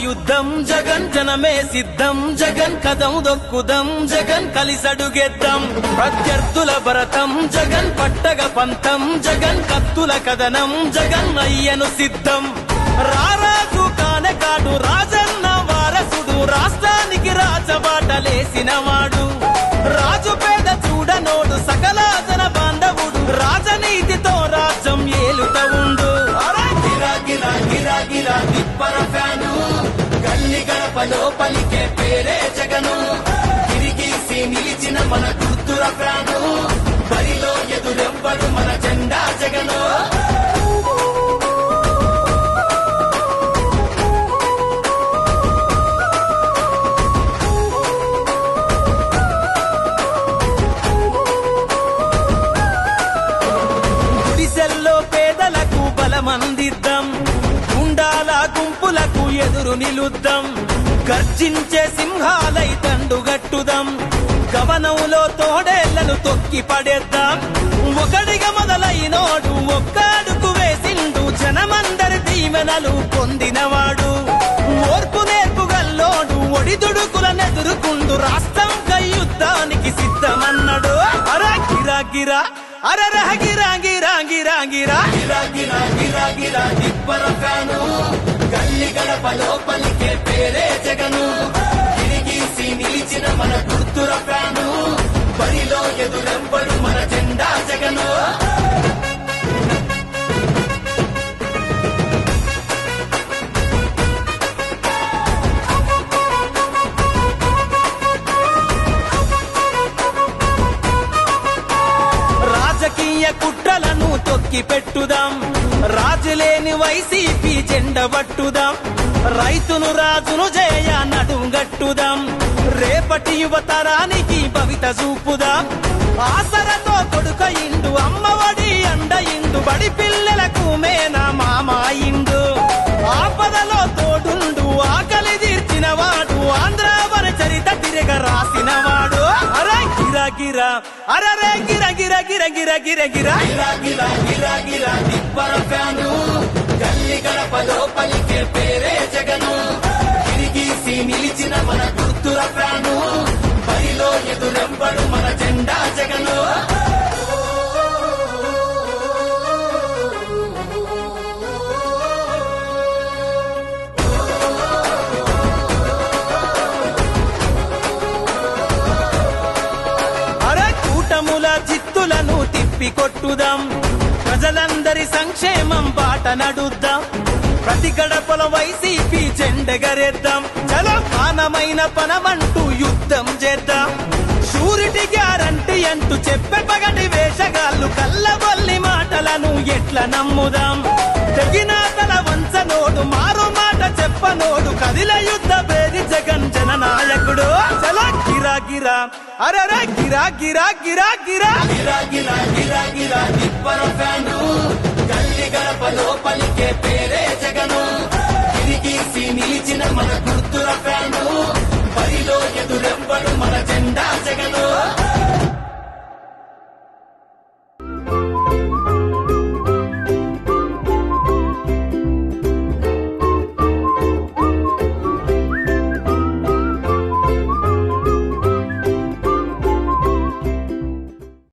యుద్ధం జగన్ జనమే సిద్ధం జగన్ కదం దొక్కుదం జగన్ కలిసడుగేద్దాం ప్రత్యర్థుల భరతం జగన్ పట్టగ పంతం జగన్ కత్తుల కదనం జగన్ అయ్యను సిద్ధం రారాజు కానకాడు రాజన్న వారసుడు రాష్ట్రానికి రాజబాటలేసినవాడు రాజు పేద చూడనోడు సకల జన బాంధవుడు రాజనీతితో రాజ్యం ఏలుత ఉండు గిరా గిరా గిరా గిరా తిప్పర ఫ్యాను గల్లి గడపలో పలికే పేరే జగను తిరిగేసి నిలిచిన మన గుర్తుల ఫ్యాను బరిలో ఎదురెవ్వడు మన జెండా జగను గుడిసెల్లో పేదలకు బలమందిద్దాం గుండాల గుంపులకు ఎదురు నిలుద్దాం గర్జించే సింహాలై తండుగట్టుదాం గవనంలో తోడేళ్లను తొక్కి పడేద్దాం ఒకడిగా మొదలైనోడు ఒక్కడుకు వేసిండు జనమందరి దీవెనలు పొందినవాడు ఓర్పు నేర్పుగల్లోడు ఒడిదుడుకులనెదురుకుండు రాష్ట్రం యుద్ధానికి సిద్ధమన్నాడు అరే గిరా గిరా అరే గిరా గిరా గిరా గిరా గిరా గిరా గిరా గిరా తిప్పర ఫ్యాను గల్లి గడపలో పలికే పేరే జగను తిరిగేసి నిలిచిన మన గుర్తుల ఫ్యాను బరిలో ఎదురెవ్వడు మన జెండా జగను రాజకీయ కుట్రలను తొక్కి పెట్టుదాం రాజులేని వైసీపీ జెండ పట్టుదాం రైతును రాజును జయ నడుంగట్టుదాం రేపటి యువతరానికి భవిత చూపుదాం ఆసరతో కొడుకయిండు అమ్మఒడి అండయిండు బడి పిల్లలకు మేన మామాయిండు ఆపదలో తోడుండు ఆకలి తీర్చినవాడు ఆంధ్రావర చరిత తిరగ రాసినవాడు అరే గిరా గిరా అరే గిర గిర గిర గిర గిర గిర గిరా గిరా గిరా గిరా తిప్పర ఫ్యాను గల్లి గడపలో పలికే పేరే జగను తిరిగేసి నిలిచిన మన గుర్తుల ఫ్యాను బరిలో ఎదురెవ్వడు మన జెండా జగను జిత్తులను తిప్పి కొట్టుదాం ప్రజలందరి సంక్షేమం బాట నడుద్దాం ప్రతి గడపల వైసీపీ జెండెగరేద్దాం చలో పానమైన పనమంటూ యుద్ధం చేద్దాం షూరిటీ గ్యారంటీ అంటూ చెప్పే పగటి వేషగాళ్ళు కళ్ళబొల్లి మాటలను ఎట్లా నమ్ముదాం తెగిన తల వంచనోడు మారు మాట చెప్పనోడు కదిల యుద్ధ పేరి జగన్ జననాయకుడు చలో గిరా గిరా అరే గిరా గిరా గిరా గిరా గిరా గిరా గిరా గిరా తిప్పర ఫ్యాను గల్లి గడపలో పలికే పేరే జగను తిరిగేసి నిలిచిన మన గుర్తుల ఫ్యాను బరిలో ఎదురెవ్వడు మన జెండా జగను